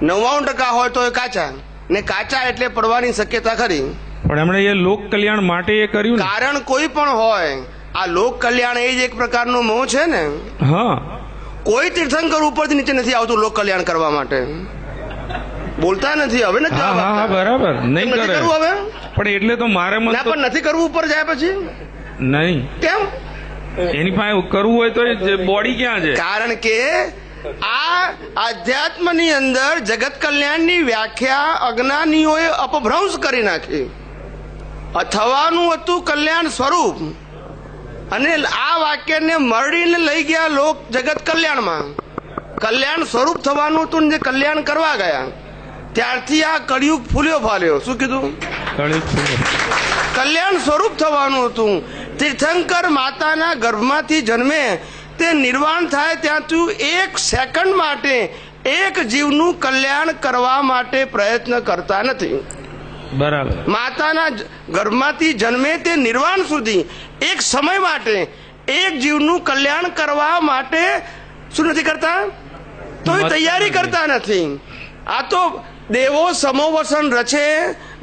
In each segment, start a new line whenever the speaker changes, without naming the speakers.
99% હોય તો એ કાચા, ને કાચા એટલે પડવાની શક્યતા ખરી.
પણ એમણે એ લોક કલ્યાણ માટે એ કર્યું ને.
કારણ કોઈ પણ હોય, આ લોક કલ્યાણ એ જ એક પ્રકારનો મોહ છે ને.
હા,
કોઈ તીર્થંકર ઉપરથી નીચે નથી આવતું લોક કલ્યાણ કરવા માટે. બોલતા નથી હવે નથી.
હા હા બરાબર, નહીં કરે
કરવું હવે.
પણ એટલે તો મારે મત
ના, પણ નથી કરવું ઉપર જાય પછી
નહીં.
કેમ?
એની પાસે કરવું હોય તો બોડી ક્યાં છે?
કારણ કે આ આધ્યાત્મની અંદર જગત કલ્યાણની વ્યાખ્યા અજ્ઞાનીઓએ અપભ્રંશ કરી નાખી. થવાનું હતું કલ્યાણ સ્વરૂપ, અને આ વાક્યને મરડીને લઈ ગયા લોક જગત કલ્યાણમાં. કલ્યાણ સ્વરૂપ થવાનું હતું, જે કલ્યાણ કરવા ગયા ત્યારથી આ કળિયુગ ફૂલ્યો ફાલ્યો. શું કીધું? કલ્યાણ સ્વરૂપ થવાનું હતું. તીર્થંકર માતાના ગર્ભમાંથી જન્મે તે નિર્વાણ થાય ત્યાંથી 1 સેકન્ડ માટે એક જીવનું કલ્યાણ કરવા માટે પ્રયત્ન કરતા નથી.
બરાબર.
માતાના ગર્ભમાંથી જન્મે તે નિર્વાણ સુધી એક સમય માટે એક જીવનું કલ્યાણ કરવા માટે શું નથી કરતા? તો એ તૈયારી કરતા નથી. આ તો દેવો સમોવસન રચે,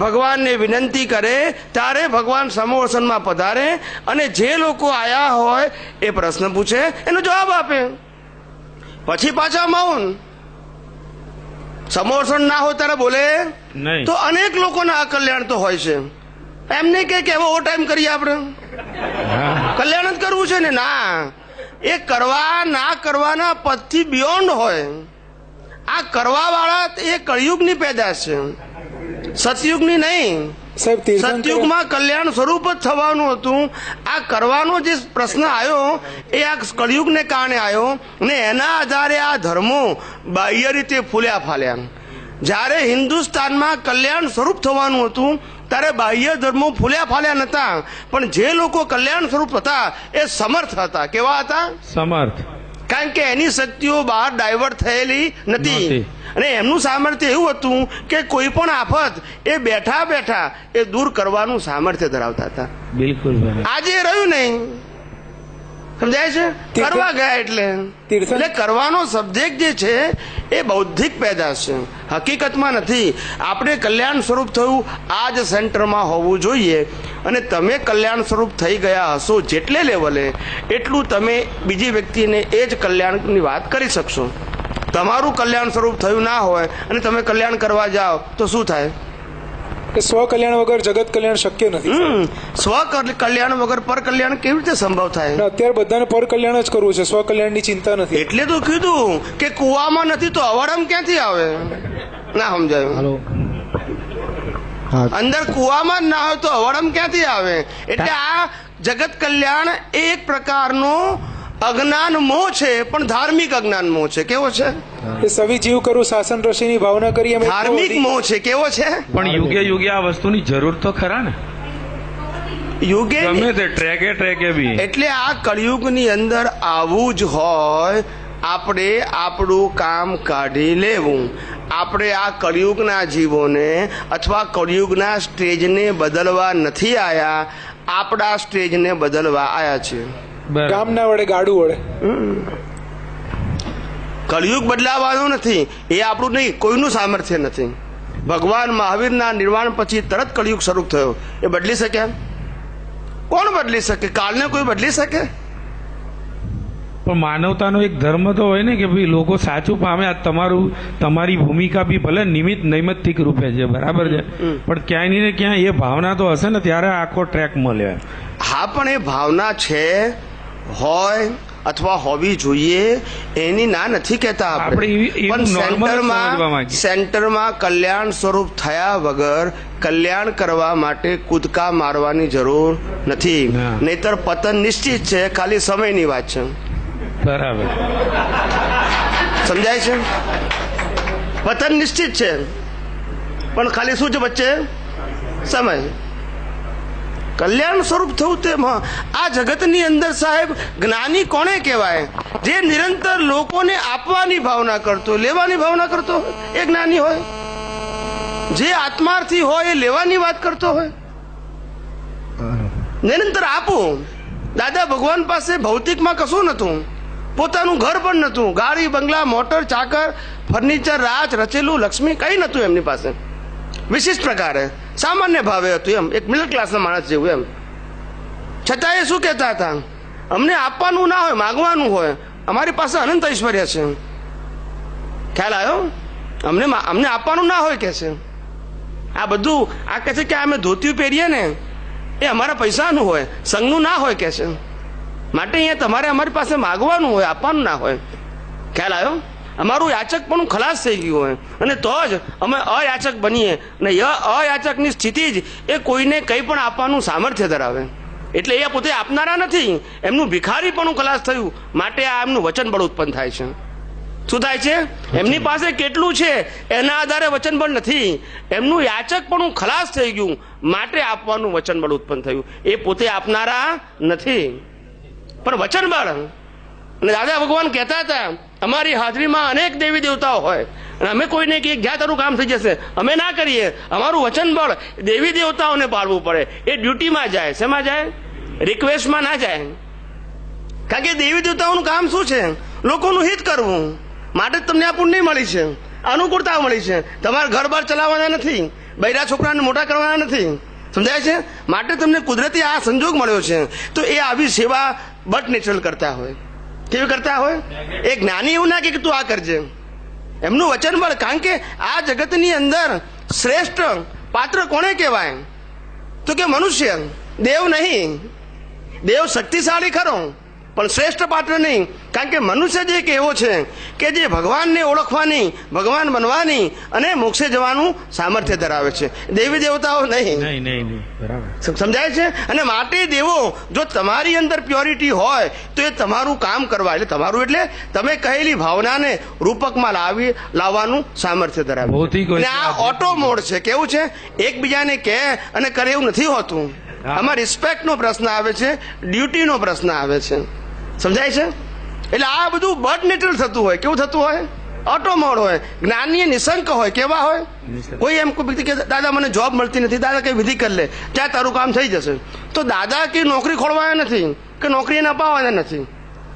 ભગવાનને વિનંતી કરે ત્યારે ભગવાન સમોવસનમાં પધારે, અને જે લોકો આયા હોય એ પ્રશ્ન પૂછે, એનો જવાબ આપે, પછી પાછા મૌન. સમોવસન ના હોય ત્યારે બોલે
નહીં.
તો અનેક લોકોના આ કલ્યાણ તો હોય છે. એમ નહીં કે હવે ઓવર ટાઈમ કરીએ આપણે, કલ્યાણ જ કરવું છે ને. ના, એ કરવા ના કરવાના પદથી બિયોન્ડ હોય. આ કરવા વાળા એ કળિયુગની પેદાશ છે, સતયુગની નહીં. સતયુગમાં કલ્યાણ સ્વરૂપ જ થવાનું હતું. આ કરવાનો જે પ્રશ્ન આવ્યો એ આ કળિયુગને કારણે આવ્યો, ને એના આધારે આ ધર્મો બાહ્ય રીતે ફૂલ્યા ફાલ્યા. જ્યારે હિન્દુસ્તાનમાં કલ્યાણ સ્વરૂપ થવાનું હતું ત્યારે બાહ્ય ધર્મો ફૂલ્યા ફાલ્યા નતા, પણ જે લોકો કલ્યાણ સ્વરૂપ હતા એ સમર્થ હતા. કેવા હતા?
સમર્થ.
કારણ કે એની શક્તિઓ બહાર ડાયવર્ટ થયેલી નથી, અને એમનું સામર્થ્ય એવું હતું કે કોઈ પણ આફત એ બેઠા બેઠા એ દૂર કરવાનું સામર્થ્ય ધરાવતા હતા.
બિલકુલ.
આજે રહ્યું નહીં, સમજાય છે? કરવા ગયા એટલે કરવાનો સબ્જેક્ટ જે છે એ બૌદ્ધિક પેદાશ છે, હકીકતમાં નથી. આપણે કલ્યાણ સ્વરૂપ થયું આ જ સેન્ટરમાં હોવું જોઈએ, અને તમે કલ્યાણ સ્વરૂપ થઈ ગયા હશો જેટલે લેવલે, એટલું તમે બીજી વ્યક્તિને એ જ કલ્યાણની વાત કરી શકશો. તમારું કલ્યાણ સ્વરૂપ થયું ના હોય અને તમે કલ્યાણ કરવા જાઓ તો શું થાય?
સ્વ કલ્યાણ વગર જગત કલ્યાણ શક્ય નથી.
સ્વ કલ્યાણ વગર પર કલ્યાણ કેવી રીતે સંભવ થાય?
અત્યારે બધાને પર કલ્યાણ જ કરવું છે, સ્વ કલ્યાણની ચિંતા નથી.
એટલે તો કીધું કે કુવામાં નથી તો અવળમ ક્યાંથી આવે? ના સમજાયું? અંદર કુવામાં જ ના હોય તો અવળમ ક્યાંથી આવે? એટલે આ જગત કલ્યાણ એક પ્રકારનો અજ્ઞાન મોહ છે, પણ ધાર્મિક અજ્ઞાન મોહ છે. કેવો છે?
સવી જીવ કરું શાસન રસીની ભાવના કરી.
ધાર્મિક મોહ છે. કેવો છે?
પણ યુગે યુગે આ વસ્તુની જરૂર તો ખરા ને.
યુગે
ગમે તે ટ્રેકે બી.
એટલે આ કળિયુગની અંદર આવું જ હોય. આપણે આપણું કામ કાઢી લેવું. આપણે આ કળિયુગના જીવોને અથવા કળિયુગના સ્ટેજને બદલવા નથી આયા, આપણા સ્ટેજને બદલવા આયા છે.
ગામ ના વડે ગાડું વડે.
કળિયુગ બદલાવાનો નથી, એ આપણું નહીં, કોઈનું સામર્થ્ય નથી. ભગવાન મહાવીરના નિર્વાણ પછી તરત કળિયુગ શરૂ થયો. એ બદલી શક્યા? કોણ બદલી શકે? કાળને કોઈ બદલી શકે?
પણ માનવતાનો એક ધર્મ તો હોય ને કે ભાઈ લોકો સાચું પામે. આ તમારી ભૂમિકા બી ભલે નિમિત્ત નૈમિત્તિક રૂપે છે, બરાબર છે, પણ ક્યાંય ને ક્યાંય એ ભાવના તો હશે ને, ત્યારે આખો ટ્રેક મળે.
હા, પણ એ ભાવના છે, હોય અથવા હોવી જોઈએ, એની ના નથી કહેતા આપણે. પણ સેન્ટરમાં કલ્યાણ સ્વરૂપ થયા વગર કલ્યાણ કરવા માટે કૂદકા મારવાની જરૂર નથી, નહીતર પતન નિશ્ચિત છે. ખાલી સમયની વાત છે.
બરાબર.
સમજાય છે? પતન નિશ્ચિત છે, પણ ખાલી શું છે વચ્ચે? સમય. કલ્યાણ સ્વરૂપ થવું તે આ જગતની અંદર સાહેબ જ્ઞાની કોને કહેવાય? જે નિરંતર લોકોને આપવાની ભાવના કરતો, લેવાની ભાવના કરતો હોય એ જ્ઞાની હોય. જે આત્માર્થી હોય એ લેવાની વાત કરતો હોય. નિરંતર આપું. દાદા ભગવાન પાસે ભૌતિકમાં કશું નતું, પોતાનું ઘર પણ નતું, ગાડી બંગલા મોટર ચાકર ફર્નિચર રાજ રચેલું લક્ષ્મી કંઈ નહોતું એમની પાસે, વિશિષ્ટ પ્રકારે સામાન્ય ભાવે હતું, એમ એક મિડલ ક્લાસના માણસ જેવું એમ. છતાં એ શું કહેતા હતા, અમને આપવાનું ના હોય, માગવાનું હોય, અમારી પાસે અનંત ઐશ્વર્ય છે. ખ્યાલ આવ્યો? અમને આપવાનું ના હોય કે છે. આ બધું આ કહે છે કે અમે ધોતિયું પહેરીએ ને એ અમારા પૈસાનું હોય, સંઘનું ના હોય કે છે. માટે અહીંયા તમારે અમારી પાસે માગવાનું હોય, આપવાનું ના હોય. ખ્યાલ આવ્યો? અમારું યાચક પણ ખલાસ થઈ ગયું હોય અને તો જ અમે અયાચક બનીએ. અને અયાચકની સ્થિતિ જ એ કોઈને કંઈ પણ આપવાનું સામર્થ્ય ધરાવે. એટલે એ પોતે આપનારા નથી, એમનું ભિખારી પણ ખલાસ થયું, માટે આ એમનું વચન બળ ઉત્પન્ન થાય છે. શું થાય છે? એમની પાસે કેટલું છે એના આધારે વચન બળ નથી, એમનું યાચક પણ ખલાસ થઈ ગયું, માટે આપવાનું વચન બળ ઉત્પન્ન થયું. એ પોતે આપનારા નથી પણ વચન બળ. અને દાદા ભગવાન કહેતા હતા, અમારી હાજરીમાં અનેક દેવી દેવતાઓ હોય અને અમે કોઈને કે જ્યાં તારું કામ થઈ જશે અમે ના કરીએ, અમારું વચન બળ દેવી દેવતાઓને પાળવું પડે. એ ડ્યુટીમાં જાય. શેમાં જાય? રિક્વેસ્ટમાં ના જાય. કારણ કે દેવી દેવતાઓનું કામ શું છે? લોકોનું હિત કરવું. માટે જ તમને આ પુણ્ય મળી છે, અનુકૂળતા મળી છે. તમારે ઘર બાર ચલાવવાના નથી, બૈરા છોકરાને મોટા કરવાના નથી. સમજાય છે? માટે તમને કુદરતી આ સંજોગ મળ્યો છે. તો એ આવી સેવા બટ નેચરલ કરતા હોય. કેવી કરતા હોય? એ જ્ઞાની એવું ના કે તું આ કરજે, એમનું વચન બળ. કારણ કે આ જગતની અંદર શ્રેષ્ઠ પાત્ર કોને કહેવાય? તો કે મનુષ્ય, દેવ નહીં. દેવ શક્તિશાળી ખરો પણ શ્રેષ્ઠ પાત્ર નહીં. કારણ કે મનુષ્ય જ એક એવો છે કે જે ભગવાનને ઓળખવાની, ભગવાન બનવાની અને મોક્ષે જવાનું સામર્થ્ય ધરાવે છે, દેવી દેવતાઓ નહીં. સમજાય છે? અને માટે દેવો જો તમારી અંદર પ્યોરિટી હોય તો એ તમારું કામ કરવા, એટલે તમારું એટલે તમે કહેલી ભાવનાને રૂપકમાં લાવવાનું સામર્થ્ય ધરાવે. અને આ ઓટો મોડ છે. કેવું છે? એકબીજાને કહે અને કરે એવું નથી હોતું. આમાં રિસ્પેક્ટનો પ્રશ્ન આવે છે, ડ્યુટીનો પ્રશ્ન આવે છે. સમજાય છે? એટલે આ બધું બટ નેચરલ થતું હોય. કેવું થતું હોય? ઓટો મોડ હોય. જ્ઞાની નિશંક હોય. કેવા હોય? કોઈ એમ કે દાદા મને જોબ મળતી નથી, દાદા કઈ વિધિ કરી લે, ત્યાં તારું કામ થઈ જશે. તો દાદા કે નોકરી ખોલવાના નથી કે નોકરી એને અપાવવાના નથી,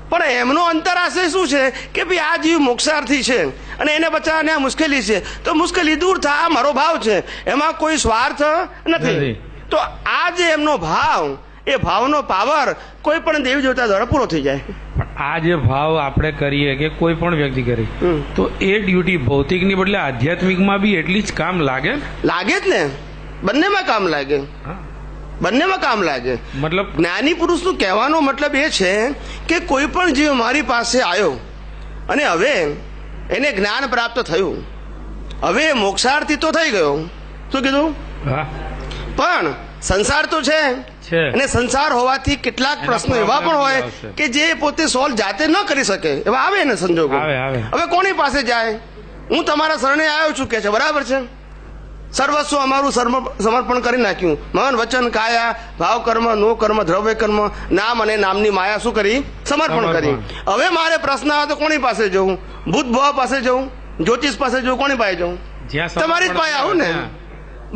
પણ એમનો અંતરાશય શું છે કે ભાઈ આ જીવ મોક્ષાર્થી છે અને એને બચાવવાને આ મુશ્કેલી છે, તો મુશ્કેલી દૂર થાય, આ મારો ભાવ છે, એમાં કોઈ સ્વાર્થ નથી. તો આ જે એમનો ભાવ, એ ભાવનો પાવર કોઈ પણ દેવી દેવતા દ્વારા પૂરો થઈ જાય.
આ જે ભાવ આપણે કરીએ કે કોઈ પણ વ્યક્તિ કરી તો એ ડ્યુટી ભૌતિકની બદલે આધ્યાત્મિકમાં બી એટલી જ કામ લાગે. લાગે
જ ને, બંનેમાં કામ લાગે. બંનેમાં કામ લાગે.
મતલબ
જ્ઞાની પુરુષનું કહેવાનો મતલબ એ છે કે કોઈ પણ જીવ મારી પાસે આવ્યો અને હવે એને જ્ઞાન પ્રાપ્ત થયું, હવે મોક્ષાર્થી તો થઈ ગયો. શું કીધું? પણ સંસાર તો છે અને સંસાર હોવાથી કેટલાક પ્રશ્નો એવા પણ હોય કે જે પોતે સોલ્વ જાતે ન કરી શકે, એવા આવે ને સંજોગો. હવે કોની પાસે જાય? હું તમારા શરણે આવ્યો છું કે છે, બરાબર છે, સર્વસ્વ અમારું સમર્પણ કરી નાખ્યું, મન વચન કાયા ભાવ કર્મ નો કર્મ દ્રવ્ય કર્મ નામ અને નામની માયા શું કરી? સમર્પણ કરી. હવે મારે પ્રશ્ન આવે તો કોની પાસે જવું? ભૂત ભવા પાસે જવું? જ્યોતિષ પાસે જવું? કોની પાસે જવું? તમારી જ પાસે આવું ને.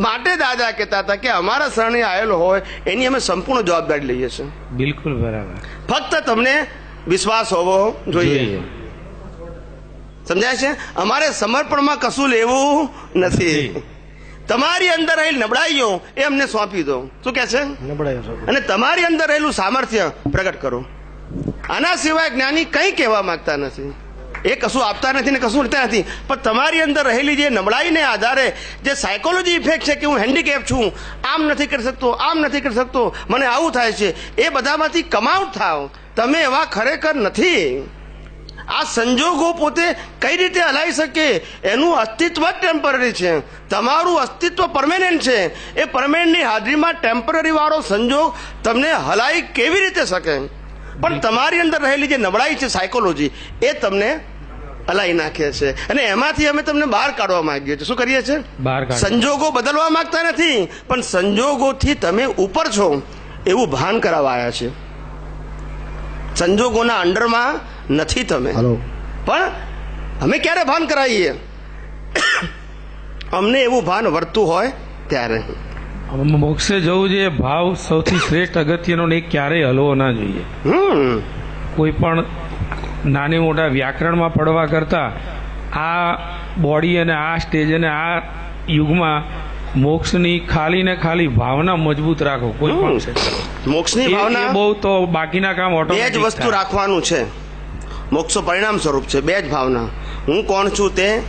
માટે દાદા કહેતા હતા કે અમારા શરણે આવેલો હોય એની અમે સંપૂર્ણ જવાબદારી લઈએ છીએ.
બિલકુલ બરાબર.
ફક્ત તમને વિશ્વાસ હોવો જોઈએ. સમજાય છે? અમારે સમર્પણમાં કશું લેવું નથી. તમારી અંદર રહેલી નબળાઈઓ એ અમને સોંપી દો. શું કે છે? અને તમારી અંદર રહેલું સામર્થ્ય પ્રગટ કરો. આના સિવાય જ્ઞાની કંઈ કહેવા માંગતા નથી. એ કશું આપતા નથી ને કશું લેતા નથી, પણ તમારી અંદર રહેલી જે નબળાઈને આધારે જે સાયકોલોજી ઇફેક્ટ છે કે હું હેન્ડીકેપ છું, આમ નથી કરી શકતો, આમ નથી કરી શકતો, મને આવું થાય છે, એ બધામાંથી કમાઉટ થાવ. તમે એવા ખરેખર નથી. આ સંજોગો પોતે કઈ રીતે હલાવી શકે? એનું અસ્તિત્વ જ ટેમ્પરરી છે. તમારું અસ્તિત્વ પરમેનન્ટ છે. એ પરમેનન્ટની હાજરીમાં ટેમ્પરરી વાળો સંજોગ તમને હલાવી કેવી રીતે શકે? પણ તમારી અંદર રહેલી જે નબળાઈ છે સાયકોલોજી, એ તમને હલાવી નાખે છે અને એમાંથી અમે તમને બહાર કાઢવા માંગીએ છીએ. શું કરીએ છીએ? સંજોગો બદલવા માંગતા નથી, પણ સંજોગોથી તમે ઉપર છો એવું ભાન કરાવવા આવ્યા છે. સંજોગોના અંડરમાં નથી તમે. પણ અમે ક્યારે ભાન કરાવીએ? અમને એવું ભાન વર્તું હોય ત્યારે.
મોક્ષે જવું જોઈએ. ભાવ સૌથી શ્રેષ્ઠ અગત્યનો ને ક્યારેય હલવો ના જોઈએ. કોઈ પણ નાની મોટા વ્યાકરણમાં પડવા કરતા આ બોડી અને આ સ્ટેજ અને આ યુગમાં મોક્ષની ખાલી ને ખાલી ભાવના મજબૂત રાખો કોઈ પણ ક્ષેત્રમાં.
મોક્ષની
એ
ભાવના
બહુ તો બાકીના કામ
બે જ
ઓટોમેટિક
વસ્તુ રાખવાનું છે. મોક્ષ પરિણામ સ્વરૂપ છે. બે જ ભાવના, હું કોણ છું તે,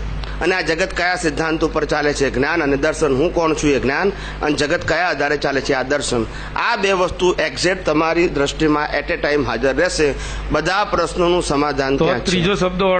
અને આ જગત કયા સિદ્ધાંત ઉપર ચાલે છે, જ્ઞાન અને દર્શન. હું કોણ છું એ જ્ઞાન, અને જગત કયા આધારે ચાલે છે આ દર્શન. આ બે વસ્તુ એક્ઝેક્ટ તમારી દ્રષ્ટિમાં એટ એ ટાઈમ હાજર રહેશે. બધા પ્રશ્નોનું સમાધાન
તો
ત્યાં છે.
ત્રીજો શબ્દ